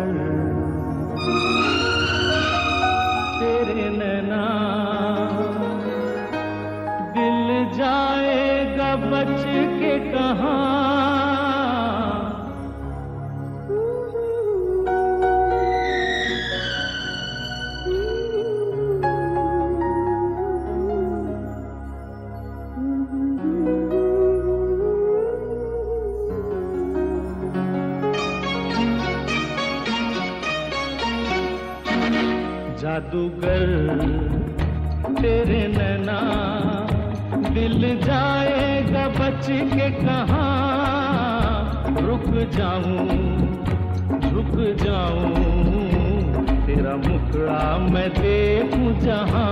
जादूगर तेरे नैना दिल जाएगा बच के कहाँ। जादूगर तेरे नैना दिल जाएगा बच के कहाँ। रुक जाऊं झुक जाऊं तेरा मुखड़ा मैं देखूं जहाँ।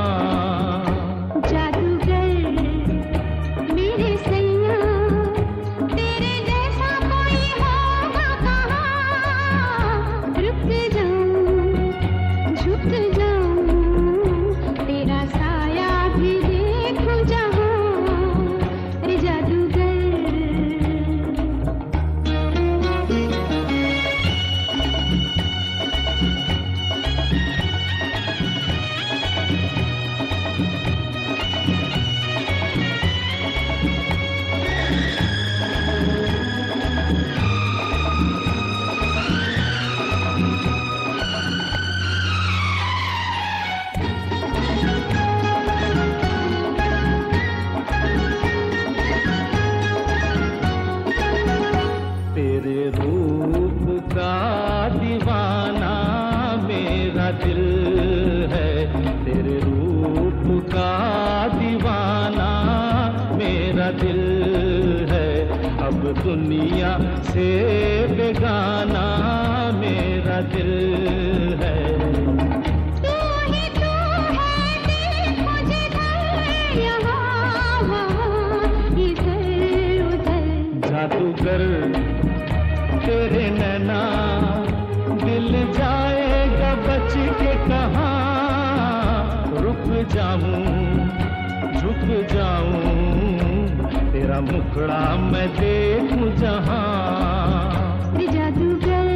दीवाना मेरा दिल है, तेरे रूप का दीवाना मेरा दिल है। अब दुनिया से बेगाना मेरा दिल है। जादूगर तेरे नैना दिल जाएगा बच के कहाँ। रुक जाऊं झुक जाऊं तेरा मुखड़ा मैं देखूं जहाँ। जादूगर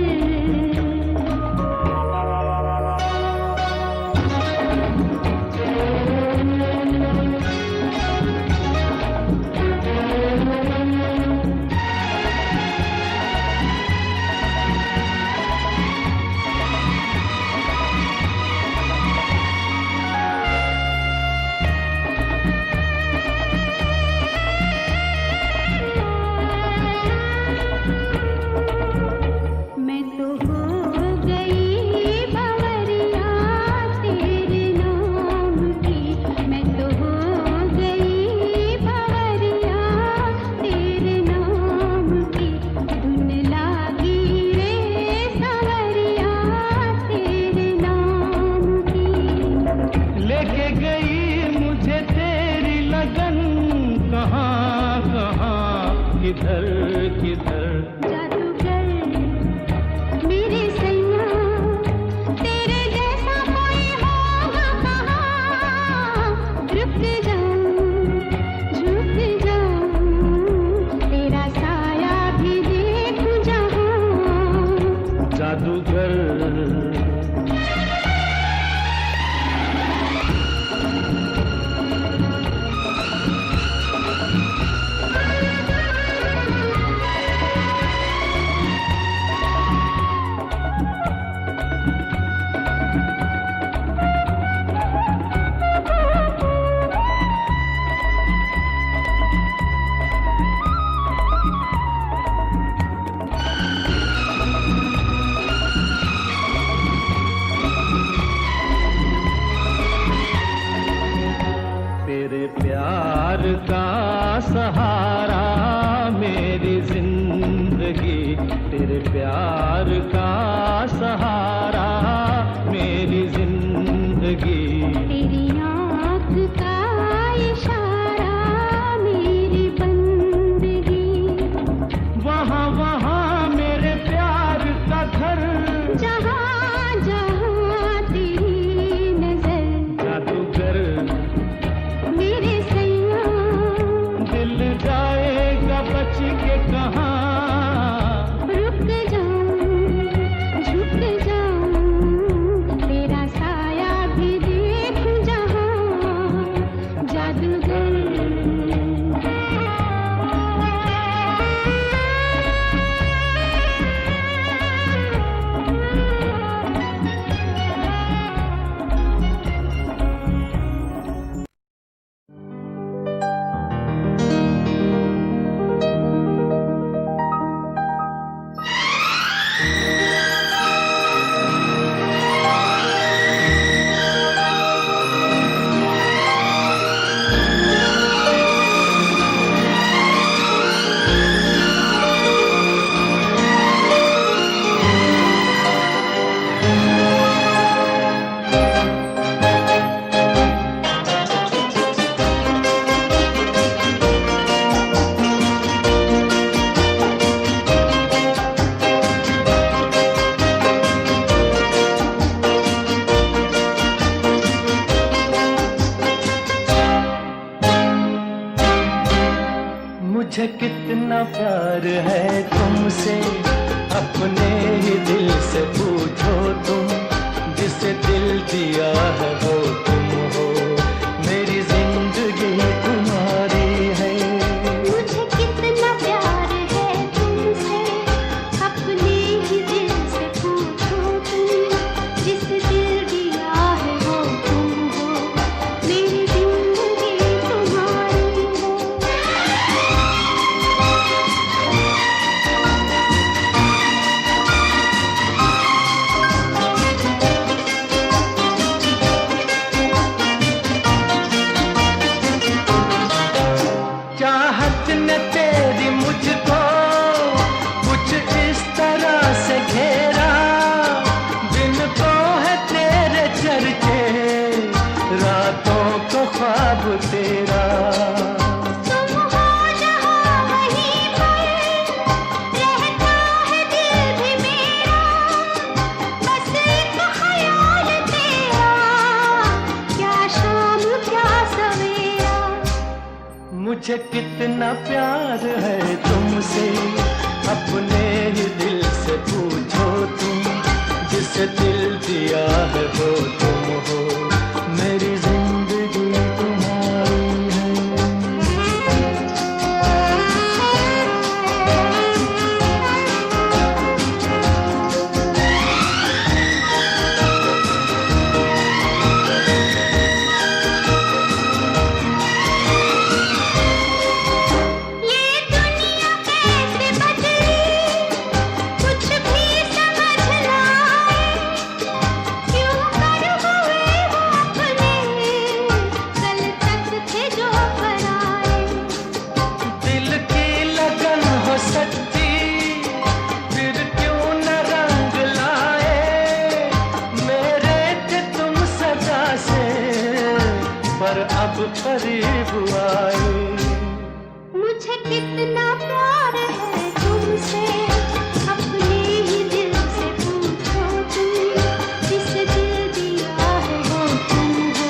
लेके गई मुझे तेरी लगन, कहाँ कहाँ किधर किधर। जादूगर मेरे सैया तेरे जैसा कोई होगा कहाँ। रुक जाऊं झुक जाऊं तेरा साया भी देखूं जहाँ। जादूगर मुझे कितना प्यार है तुमसे, अपने ही दिल से पूछो तुम, जिसे दिल दिया है वो तुम हो, मेरी जिंदगी तुम्हारी है। मुझे कितना प्यार है तुमसे, अपने ही दिल से पूछो तुम, जिसे दिल दिया है वो तुम हो, मेरी जिंदगी तुम्हारी चाहत ने तेरी मुझको कुछ इस तरह से घेरा, दिन को है तेरे चर्चे, रातों को ख्वाब तेरा। तुम हो जहाँ वहीं पर, रहता है दिल भी मेरा, बस एक ख्याल तेरा, क्या शाम क्या सवेरा। मुझे कितना प्यार है तुमसे, अपने ही दिल से पूछो तुम, जिसे दिल दिया है वो तुम हो, मेरी जिंदगी तुम्हारी है। ये दुनिया कैसे बदली, कुछ भी समझ ना आए, क्यों कर हुए हो अपने, कल तक थे जो पराए। दिल की लगन हो सच्ची, फिर क्यों न रंग लाए, मेरे थे तुम सदा से, पर अब करीब आए। मुझे कितना प्यार है तुमसे, अपने ही दिल से पूछो तुम, जिसे दिल दिया है वो तुम हो,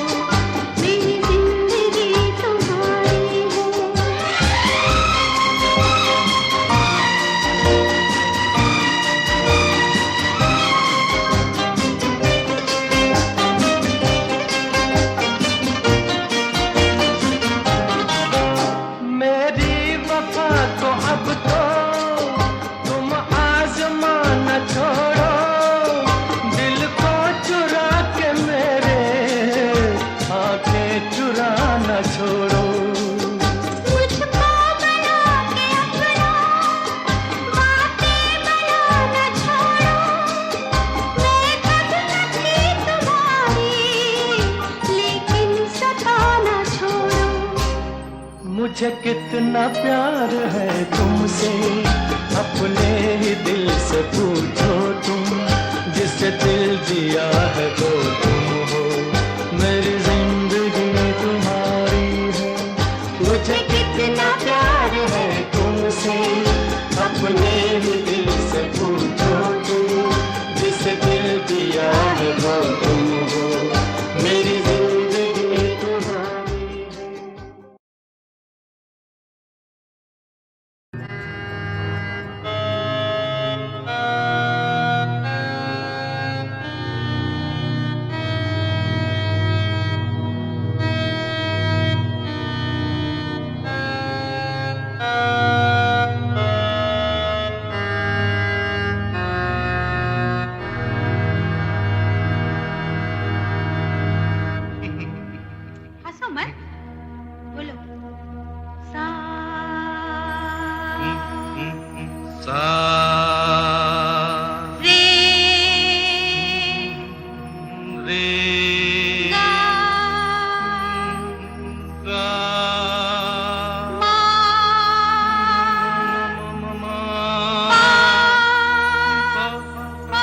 मेरी जिंदगी तुम्हारी मेरी वफा को अब तो तुम आजमा न छोड़ो, दिल को चुरा के मेरे आंखें चुरा न छोड़ो। मुझको बना के अपना, बातें बना न छोड़ो, मैं कब न थी तुम्हारी, लेकिन सताना छोड़ो। मुझे कितना प्यार है तुमसे, अपने ही दिल से पूछो तुम, जिसे दिल दिया है वो तुम हो, मेरी जिंदगी तुम्हारी है। मुझे कितना प्यार है तुमसे, अपने ही दिल से पूछो तुम, जिसे दिल दिया है वो तुम हो, मेरी जिंदगी तुम्हारी है। हंसो मत, बोलो सा सा रे रे गा गा मा मा पा पा पा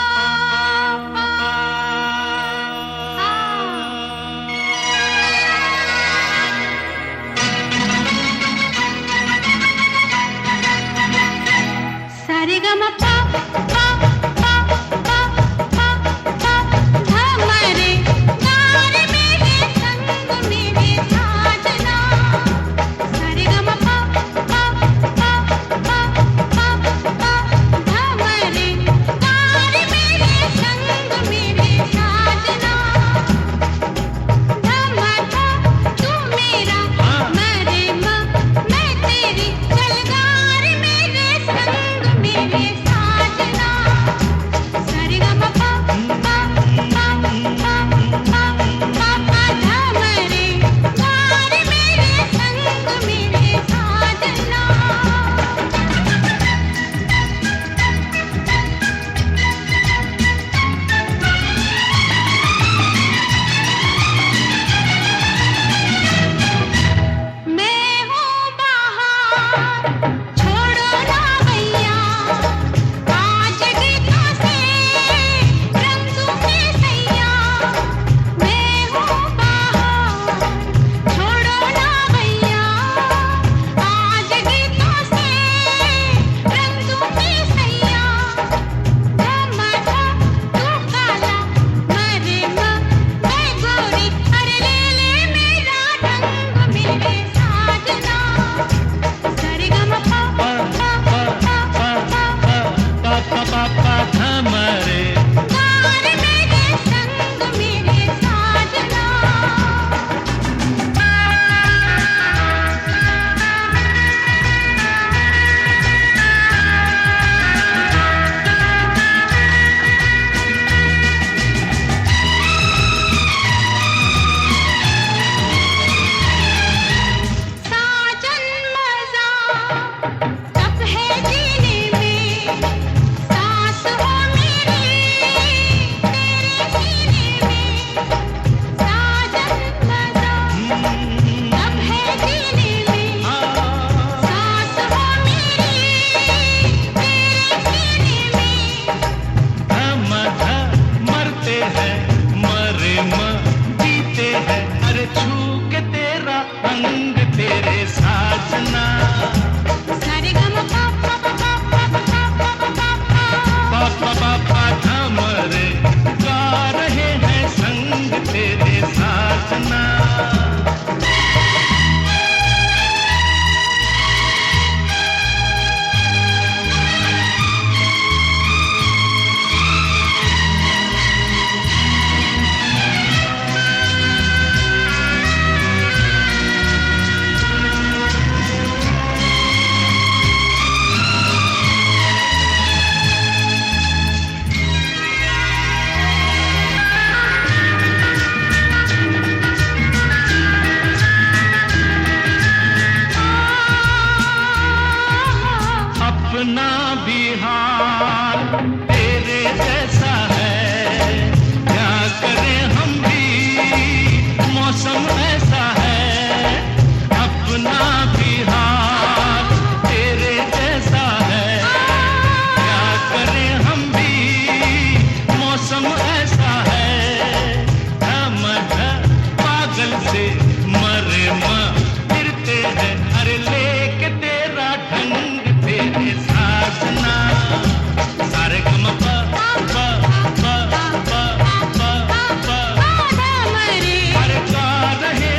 सारे गा मा पा पा पा पा पा पा, धमरे गार मेरे संग मेरे साजना, सारे गा मा पा पा पा छोड़ो ना भैया आज गीतों से रंग दूंगी सैया मैं हूँ बाहर छोड़ो ना भैया आज गीतों से रंग दूंगी सैया धमाका तू काला मरे मैं गोरी अरे ले ले मेरा रंग मेरे साजना सारेगामापा पा पा पा पा धमरे गार मेरे संग मेरे साजना साजन मजा तब है जीने में सांस हो मेरी तेरे सीने में साजन मजा तब है जीने में सांस हो मेरी तेरे सीने में धम मरते हैं मरे जीते हैं अरे छू के तेरा अंग तेरे साजना सारेगामापा पापा धमरे गा रहे हैं संग तेरे साजना अपना बिहार तेरे जैसा है क्या करें हम भी मौसम ऐसा है अपना बिहार तेरे जैसा है क्या करें हम भी मौसम ऐसा है हम पागल से मरे फिरते हैं अरे लेके तेरा ढंग तेरे साजना सारेगामापा पा पा पा पा पा धमरे अरे गा रहे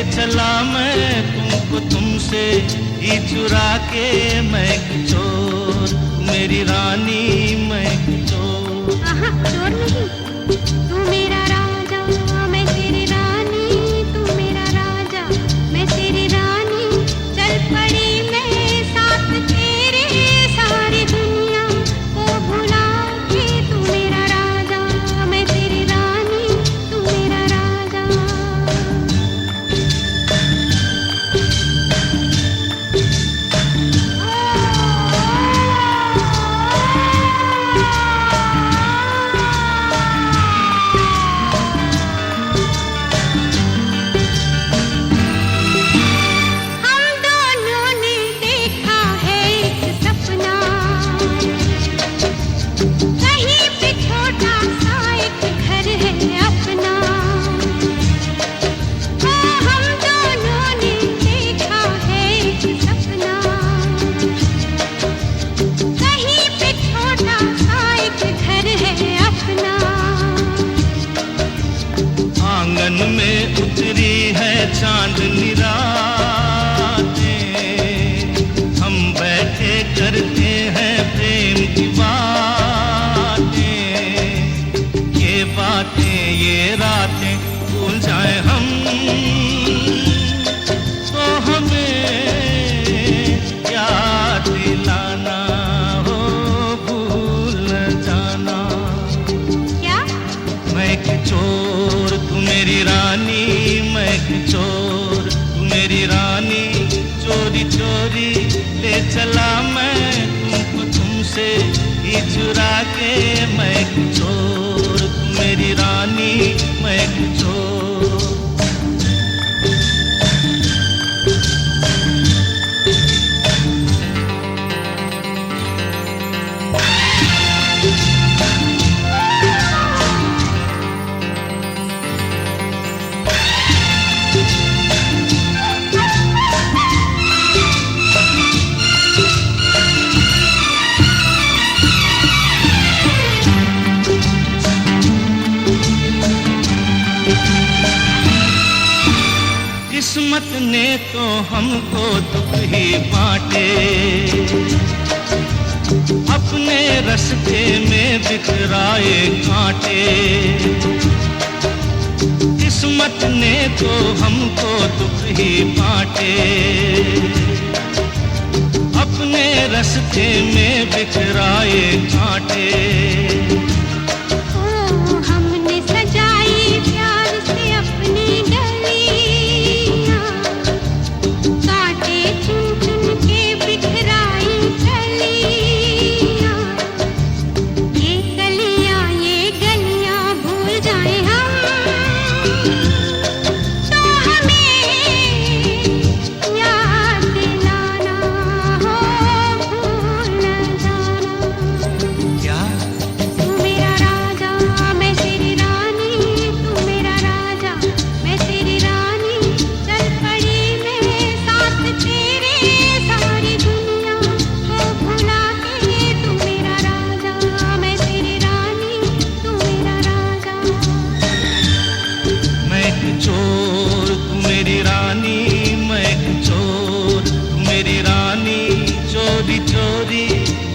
चला मैं तुमको तुमसे ही चुरा के, मैं एक चोर तू मेरी रानी, मैं एक चोर। आहा, चोर नहीं, तू मेरा राजा मैं तेरी रानी, तू मेरा राजा मैं तेरी रानी। चल पड़ी मैं साथ तेरे, सारी दुनिया को भुला के। तू मेरा राजा मैं तेरी रानी, तू मेरा राजा। आंगन में उतरी है चांदनी रातें, हम बैठे करते हैं प्रेम की बातें। ये बातें ये रातें भूल जाए हम, तो हमें याद दिलाना हो, भूल न जाना। क्या? मैं एक चोर तू मेरी रानी, मैं एक चोर तू मेरी रानी। चोरी चोरी ले चला मैं तुमको तुमसे ही चुरा के, मैं एक चोर तू मेरी रानी, मैं एक चोर। किस्मत ने तो हमको दुख ही बांटे, अपने रास्ते में बिखराए कांटे। किस्मत ने तो हमको दुख ही बांटे, अपने रास्ते में बिखराए कांटे। हमने सजाई प्यार से अपनी गलियां, कांटे चुन चुन के बिखराई कलियां। ये गलियां भूल जाए हम, तो हमें याद दिलाना हो, भूल न जाना। क्या? तू मेरा राजा मैं तेरी रानी, तू मेरा राजा मैं तेरी रानी। चल पड़ी मैं साथ तेरे, सारी दुनिया को भुला के। तू मेरा राजा मैं तेरी रानी, तू मेरा राजा। मैं एक चोर तू मेरी रानी, मैं एक चोर तू मेरी रानी। चोरी चोरी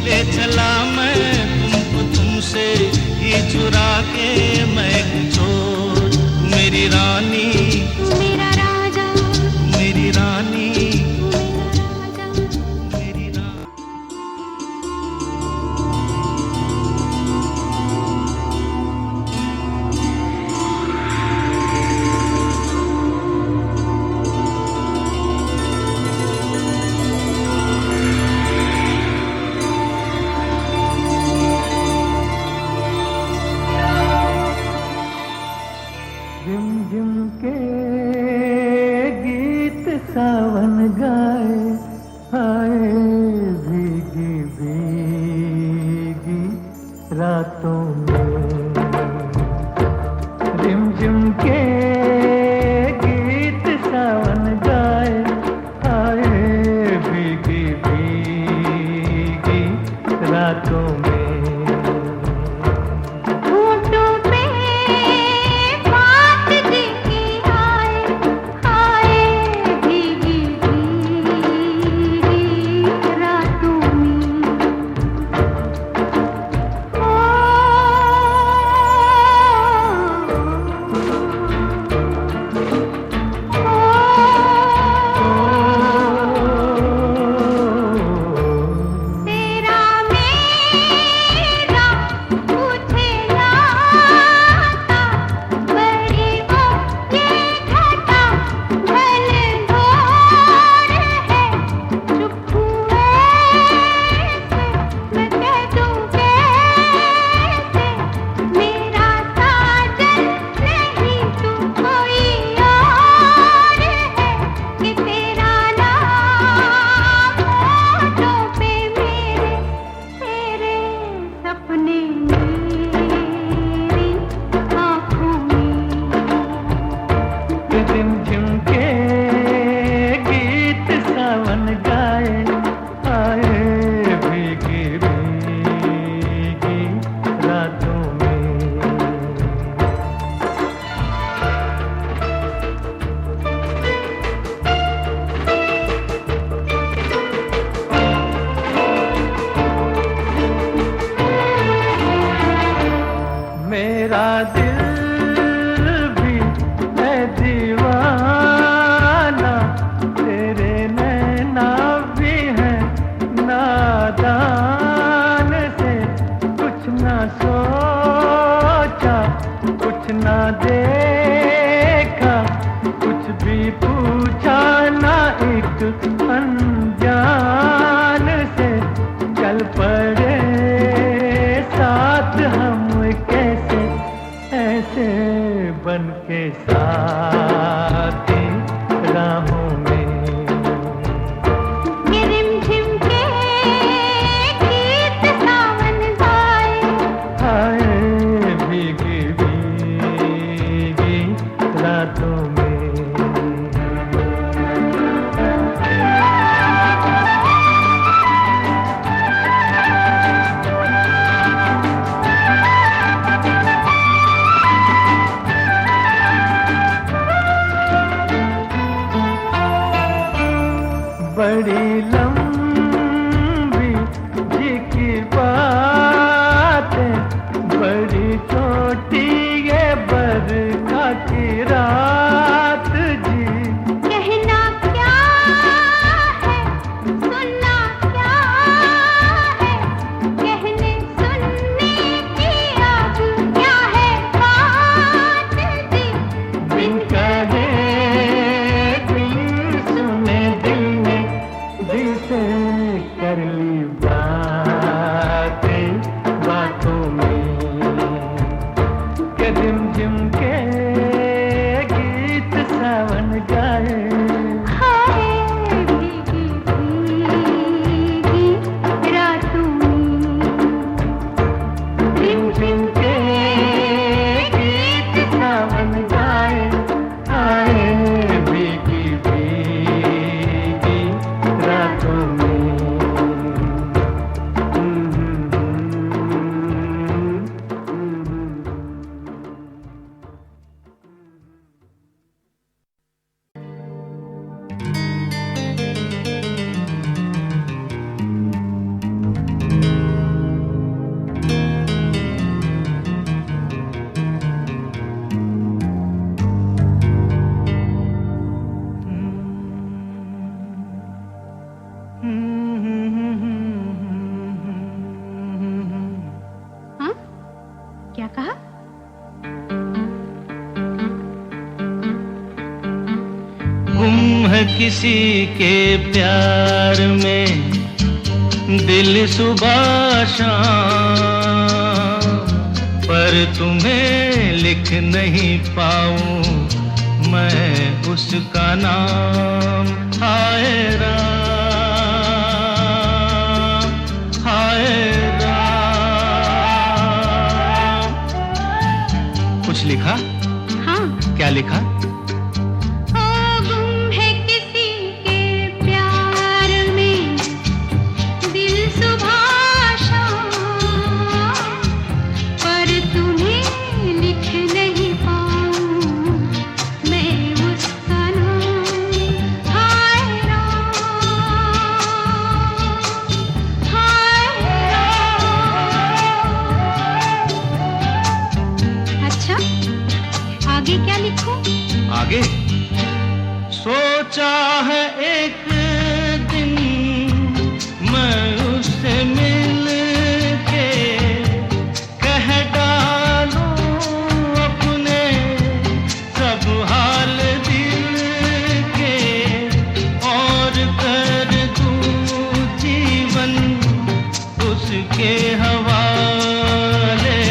ले चला मैं तुमको तुमसे ही चुरा के, मैं एक चोर तू मेरी रानी, तू मेरा राजा, मेरी रानी, तू मेरा राजा। मेरी रानी। झिम के गीत सावन गाए, आए भीगी भीगी रातों में। झिम के गीत सावन गाए, आए भीगी भीगी रातों में। होठों पे बात देके आए, आए बड़ी लंबी जी की बातें, बड़ी छोटी ये बरखा की रात जी। कहना क्या है, सुनना क्या है, कहने सुनने की अब क्या है बात जी। बिन कहे बिन सुने दिल ने दिल से कर ली बातें बातों में, के झिम के गीत सावन गाए। हाय भीगी भीगी रातों में, झिम के गीत सावन गाए। आए भीगी भीगी रातों में। हाँ क्या कहा? गुम है किसी के प्यार में दिल सुबह शाम, पर तुम्हें लिख नहीं पाऊं मैं उसका नाम। हाय राम, हाय राम। कुछ लिखा? हाँ क्या लिखा? ओ गुम है किसी के प्यार में दिल सुबह शाम, पर तुम्हें लिख नहीं पाऊं मैं उसका नाम। हाय राम, हाय राम। अच्छा आगे क्या लिखूं? आगे सोचा है एक दिन मैं उससे मिल के कह डालूं अपने सब हाल दिल के, और कर दूं जीवन उसके हवाले,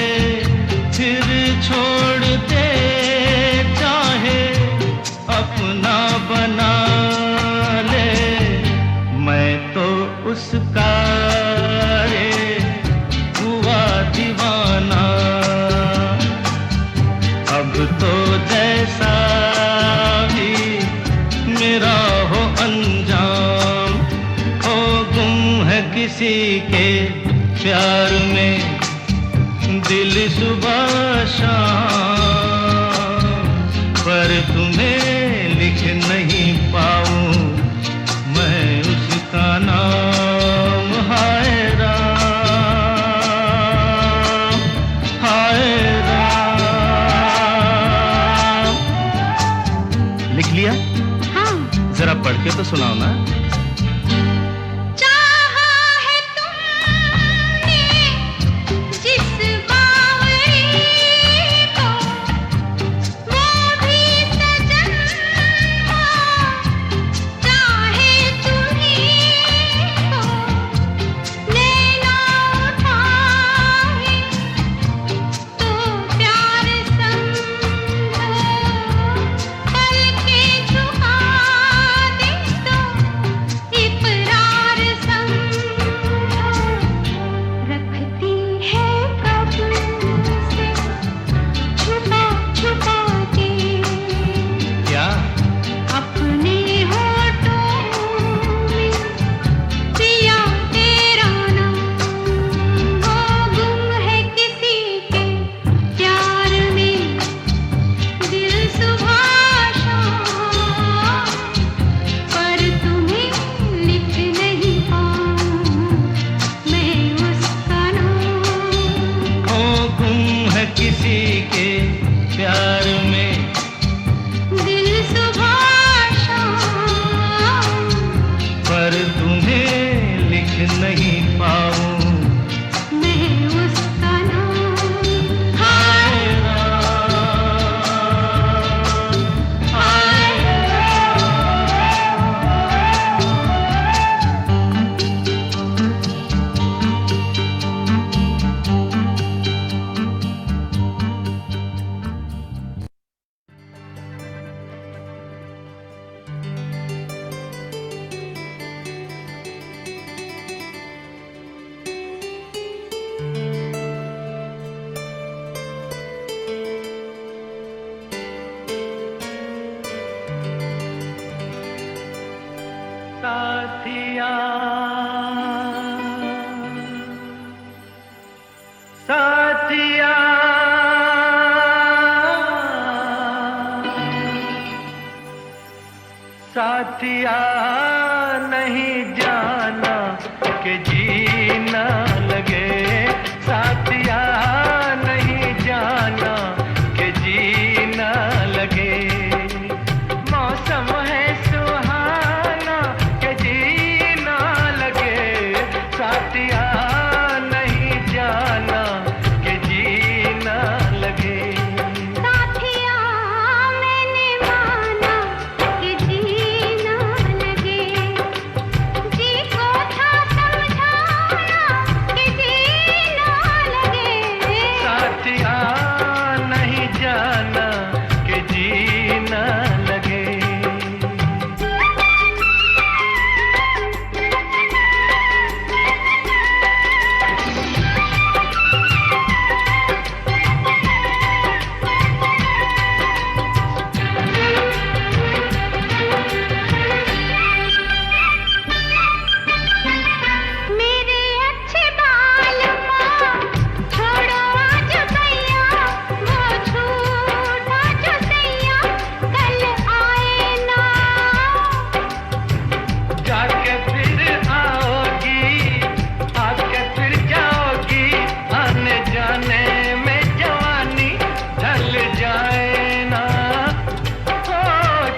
फिर छोड़ दे चाहे अपना बना ले। मैं तो उसका रे हुआ दीवाना, अब तो जैसा भी मेरा हो अंजाम। खो गुम है किसी के प्यार में दिल सुबह शाम, पर तुम्हें लिख नहीं पाऊं मैं उसका नाम। हाय राम, हाय राम। लिख लिया? हाँ जरा पढ़ के तो सुनाओ ना। चाहा है तुमने जिस बावरी को, वो भी सजन हो, चाहे तुम्हीं को। नैना उठाए तो प्यार समझो, पलकें झुका दे तो साथिया साथिया साथिया नहीं जाना कि जीना लगे साथिया नहीं जाना कि जीना लगे मौसम है सुहाना कि जीना लगे साथिया नहीं जाना कि जीना लगे साथिया मैंने माना कि जीना लगे जी को था समझाना कि जीना लगे साथिया नहीं जाना कि जीना लगे मेरे अच्छे बाल छोड़ो आज भैया वो झूठा जो सैया कल आए ना जाके फिर आओगी आके फिर जाओगी आने जाने में जवानी ढल जाए ना ओ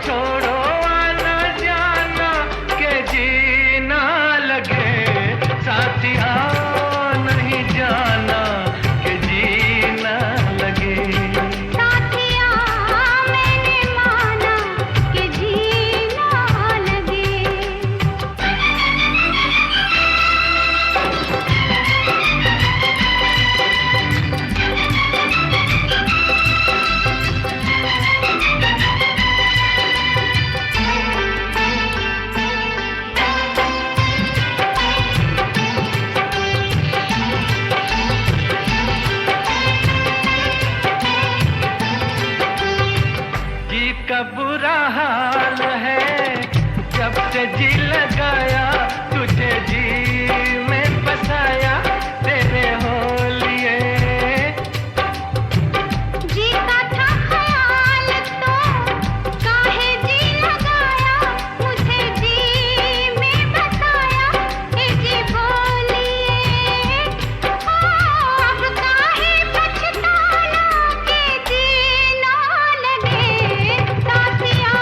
छोड़ो आना जाना के जीना लगे साथिया नहीं जाना के जीना लगे साथिया मैंने माना कि जीना लगे जी का बुरा हाल है जब से जी लगाया तुझे जी में बसाया तेरे होलिए जी का था ख्याल तो काहे जी लगाया मुझे जी में बसाया ए जी बोलिए अब काहे पछताना के जीना लगे साथिया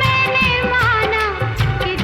मैंने माना कि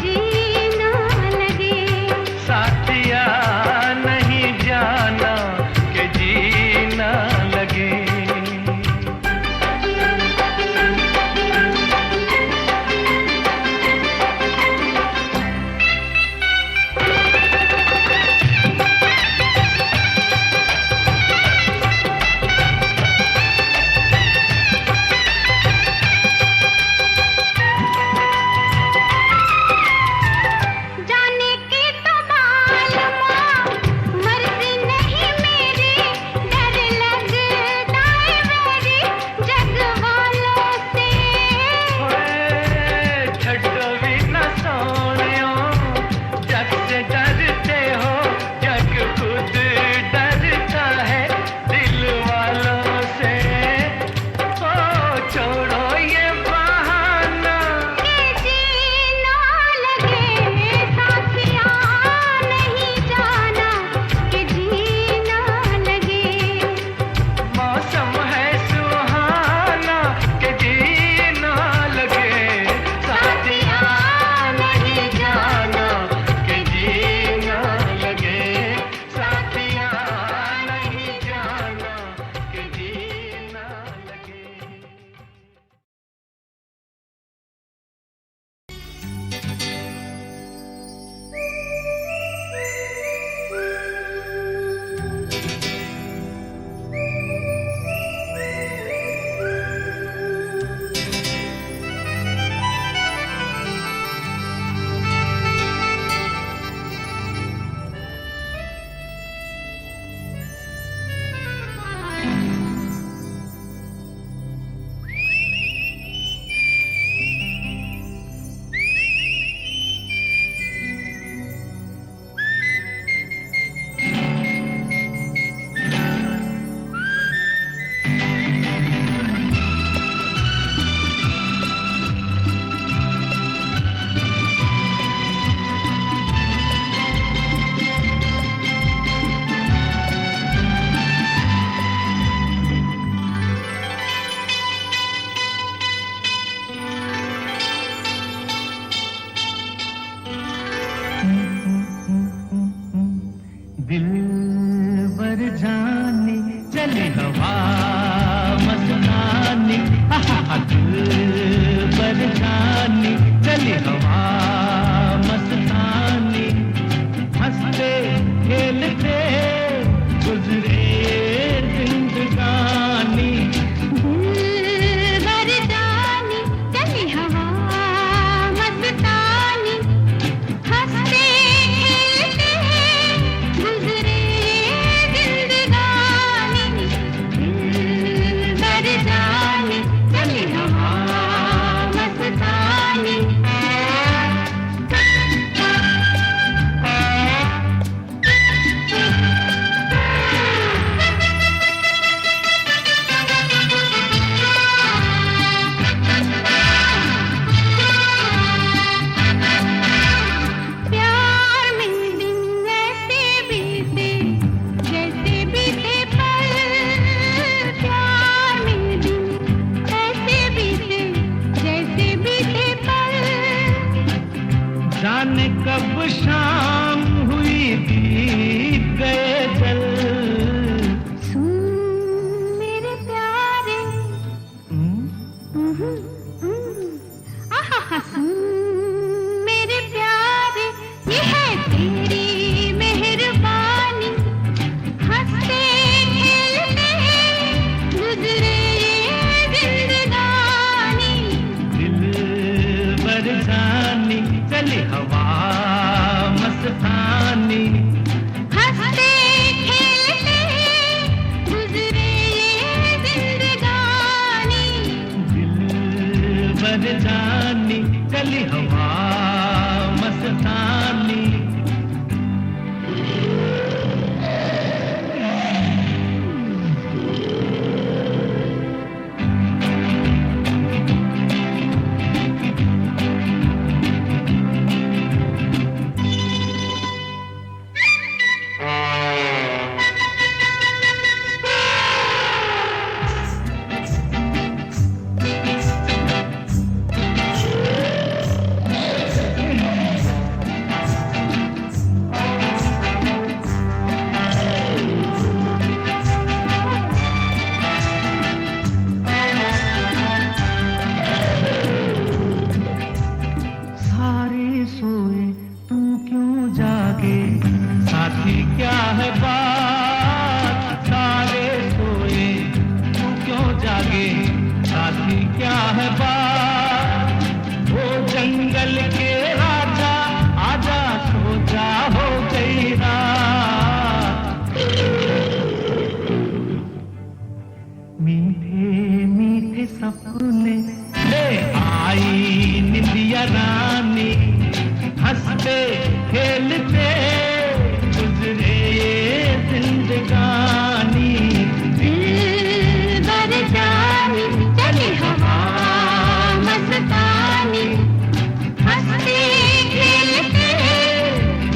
जाने कब शाम हुई बीत गए जल। सुन मेरे प्यारे, आहा सुन मेरे प्यारे, ये है तेरी मेहरबानी, हंसते खेलते गुजरे ये जिंदगानी। दिल बर जानी चली हवा मस्तानी, हंसते खेलते गुजरे ये जिंदगानी। दिल बर जानी चली हवा मस्तानी। सारे सोए तू क्यों जागे, साथी क्या है बात। सारे सोए तू क्यों जागे, साथी क्या है बात। वो जंगल के राजा आजा सो जा, हो गई रात। मीठे मीठे सपने ले आई निंदिया रानी, हंसते खेलते गुजरे ये जिंदगानी। दिल बर जानी चली हवा मस्तानी, हंसते खेलते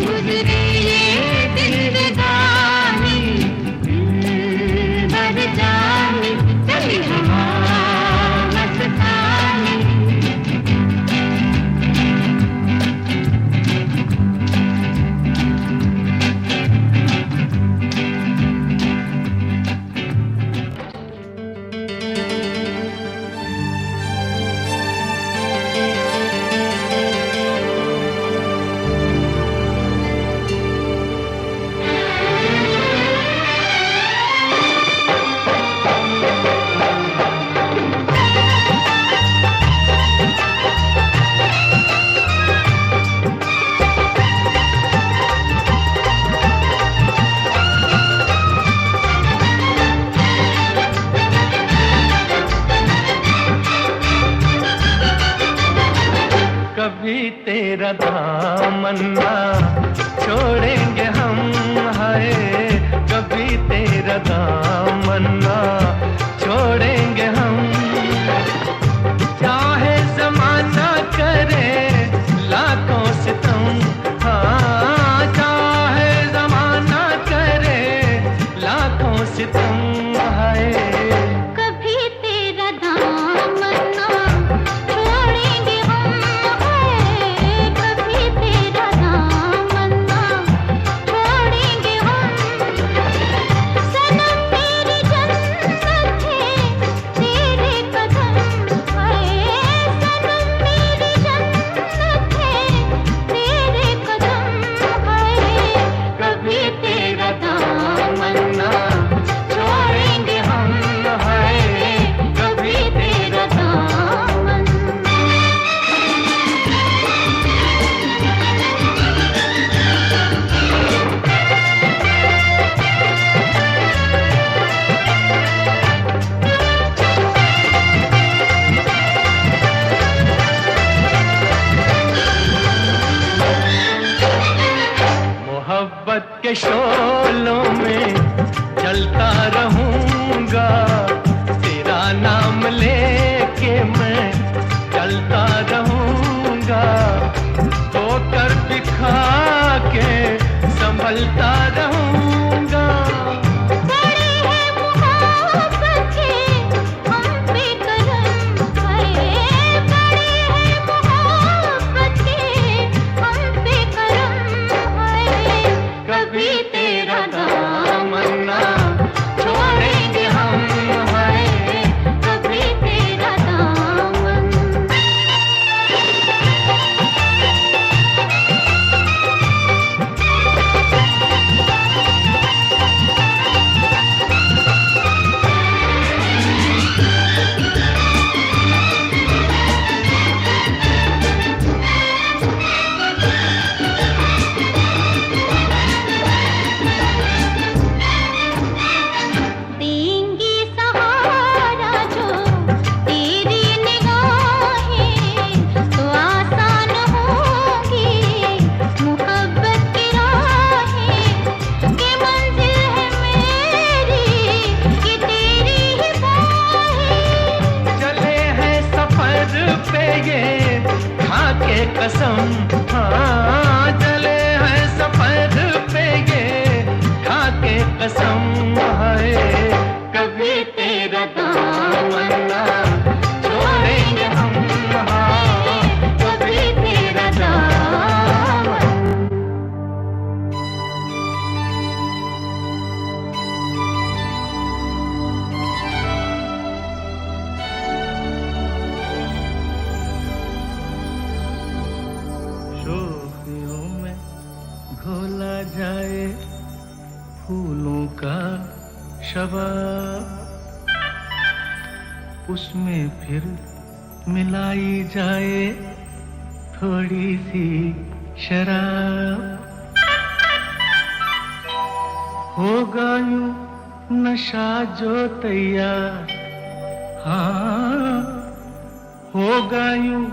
गुजरे ये जिंदगानी। दिल बर जानी चली हवा मस्तानी। कभी तेरा दामन ना छोड़ेंगे हम, हाय कभी तेरा दामन ना छोड़ेंगे हम। चाहे जमाना करे लाखों सितम, हाँ चाहे जमाना करे लाखों सितम, हाय कभी तेरा दामन ना छोड़ेंगे हम, है कभी तेरा दामन ना छोड़ेंगे हम। सनम मेरी जन्नत है तेरे कदम, है सनम मेरी जन्नत है तेरे कदम, है कभी तेरा दामन ना छोड़ेंगे हम, है कभी तेरा दामन। मोहब्बत के शोलों में जलता रहूंगा, तेरा नाम लेके मैं चलता रहूंगा। होकर दिखा के संभलता रहूंगा। बड़े हैं मोहब्बत के हम पे करम, है बड़े हैं मोहब्बत के हम कसम, हाँ जले हैं सफेद पे ये खा के कसम है। कभी तेरा दामन ना छोड़ेंगे हम, हाँ कभी तेरा दामन। शोखियों में घोला जाए फूलों का शबाब, उसमें फिर मिलाई जाए थोड़ी सी शराब। होगा यूं नशा जो तैयार, हाँ होगा यूं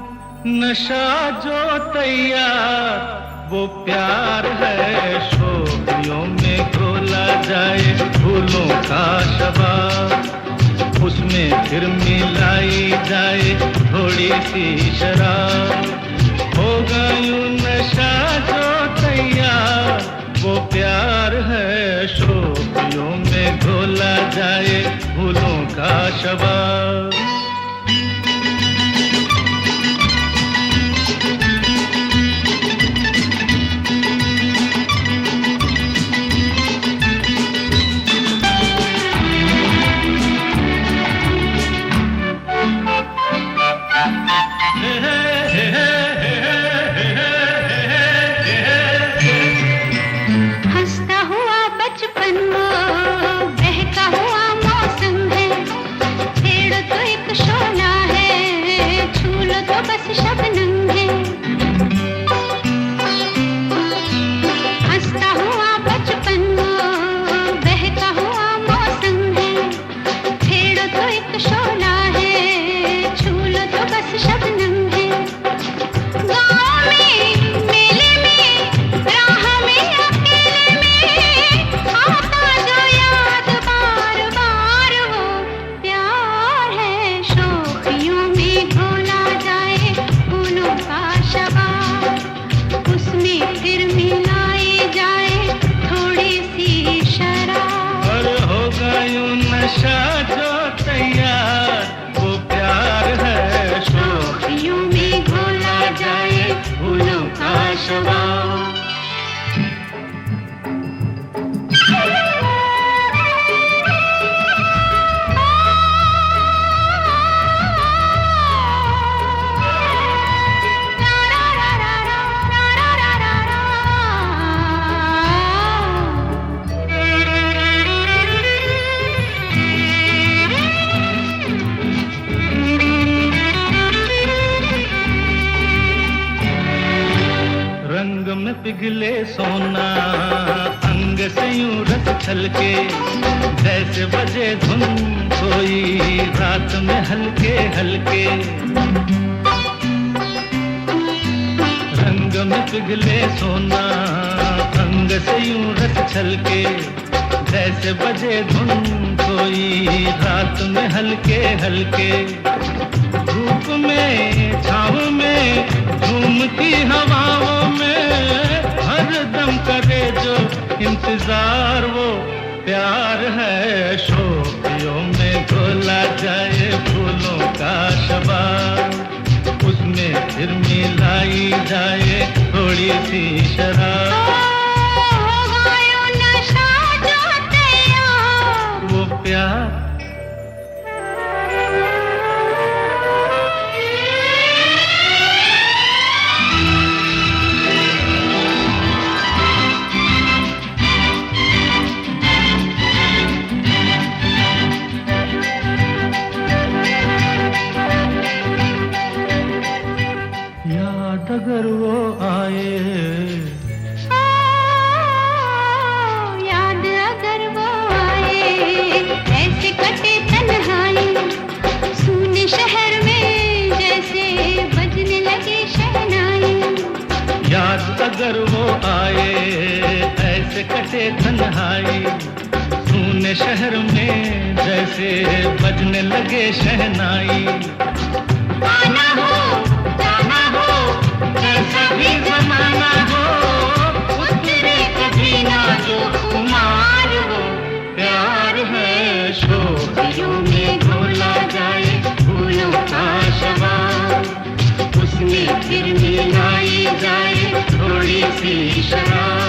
नशा जो तैयार, वो प्यार है। शोखियों में घोला जाए फूलों का शबाब, उसमें फिर मिलाई जाए थोड़ी सी शराब। होगा यूं नशा जो तैयार, वो प्यार है। शोखियों में घोला जाए फूलों का शबाब। हंसता हुआ बचपन वो बहका हुआ मौसम है, छेड़ो तो एक शोला है, छू लो तो बस शबनम है। हंसता हुआ बचपन वो बहका हुआ मौसम है, छेड़ो तो एक शोला है, छू लो तो बस शबनम है। गाँव में मेले में राह में अकेले में आता जो याद बार बार, वो प्यार है। शोखियों में घोला जाए फूलों का शबाब, उसमें फिर मिलाई जाए थोड़ी सी शराब। और होगा यूं नशा जो तैयार, वो प्यार है। शोखियों में घोला जाए फूलों का शबाब। रंग में पिघले सोना, अंग से यूं रस छलके, जैसे बजे धुन कोई रात में हल्के हल्के। रंग में पिघले सोना, अंग से यूं रस छलके, जैसे बजे धुन कोई रात में हल्के हल्के। धूप में छाँव में झूमती हवाओं में हर दम करे जो इंतजार, वो प्यार है। शोखियों में घोला जाए फूलों का शबाब, उसमें फिर मिलाई जाए थोड़ी सी शराब। होगा यूं नशा जो तैयार, वो प्यार अगर वो आए, याद अगर वो आए, ऐसे कटे तन्हाई सूने शहर में जैसे बजने लगी शहनाई। याद अगर वो आए, ऐसे कटे तन्हाई सूने शहर में जैसे बजने लगे शहनाई। आना हो जाना हो है शोखियों में घोला जाए फूलों का शराब, उसमें फिर मिलाई जाए थोड़ी सी शराब।